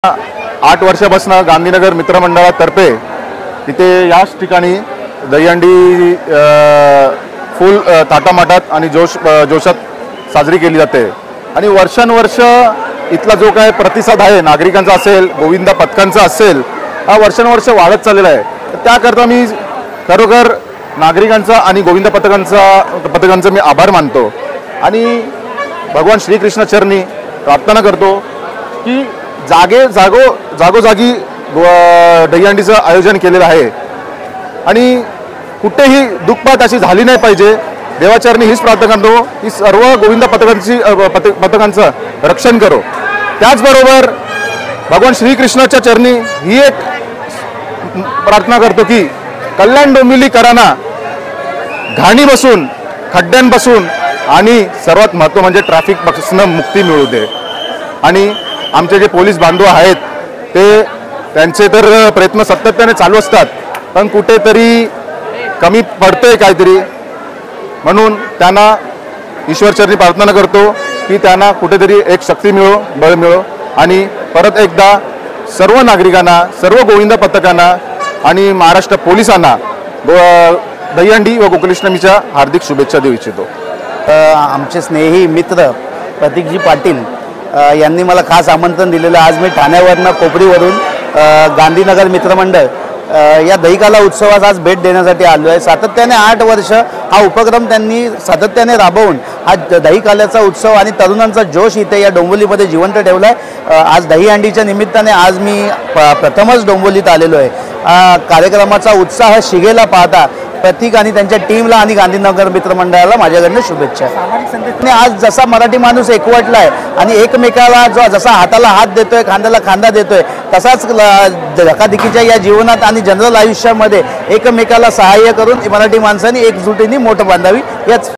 8 वर्षापासून गांधीनगर मित्रमंडळातर्फे इथे याच ठिकाणी दहीहंडी फुल थाटामाटात आणि जोशात साजरी केली जाते आणि वर्षानुवर्ष इथला जो काय प्रतिसाद आहे नागरिकांचा असेल, गोविंदा पथकांचा असेल, हा वर्षानुवर्ष वाढत चाललेला आहे। त्याकरता मी खरोखर नागरिकांचा आणि गोविंदा पथकांचा मी आभार मानतो आणि भगवान श्रीकृष्ण चरणी प्रार्थना करतो की जागोजागी दहीहंडीचं आयोजन केलेलं आहे आणि कुठेही दुःखपात अशी झाली नाही पाहिजे। देवाचरणी हीच प्रार्थना करतो की सर्व गोविंदा पथकांचं रक्षण करो। त्याचबरोबर भगवान श्रीकृष्णाच्या चरणी ही एक प्रार्थना करतो की कल्याण डोंबिवलीकरांना घाणीपासून, खड्ड्यांपासून आणि सर्वात महत्त्व म्हणजे ट्रॅफिकपासून मुक्ती मिळू दे। आणि आमचे जे पोलीस बांधव आहेत त्यांचे तर प्रयत्न सातत्याने चालू असतात, पण कुठेतरी कमी पडतंय काहीतरी, म्हणून त्यांना ईश्वरचरणी प्रार्थना करतो की त्यांना कुठेतरी एक शक्ती मिळो, बळ मिळो आणि परत एकदा सर्व नागरिकांना, सर्व गोविंदा पथकांना आणि महाराष्ट्र पोलिसांना दहीहंडी व गोकुलाष्टमीच्या हार्दिक शुभेच्छा देऊ इच्छितो। आमचे स्नेही मित्र प्रतीकजी पाटील यांनी मला खास आमंत्रण दिलेलं। आज मी ठाण्यावरनं कोपरीवरून गांधीनगर मित्रमंडळ या दहीकाला उत्सवास आज भेट देण्यासाठी आलो आहे। सातत्याने 8 वर्ष हा उपक्रम त्यांनी सातत्याने राबवून हा दहीकाल्याचा उत्सव आणि तरुणांचा जोश इथे या डोंबिवलीमध्ये जिवंत ठेवला आहे। आज दहीहंडीच्या निमित्ताने आज मी प्रथमच डोंबिवलीत आलेलो आहे। कार्यक्रमाचा उत्साह शिगेला पाहता प्रतीक आणि त्यांच्या टीमला आणि गांधीनगर मित्रमंडळाला माझ्याकडनं शुभेच्छा। आज जसा मराठी माणूस एकवटला आहे आणि एकमेकाला जसा हाताला हात देतोय, खांद्याला खांदा देतोय, तसाच धकाधकीच्या या जीवनात आणि जनरल आयुष्यामध्ये एकमेकाला सहाय्य करून मराठी माणसांनी एकजुटीने मोठं बांधावी याच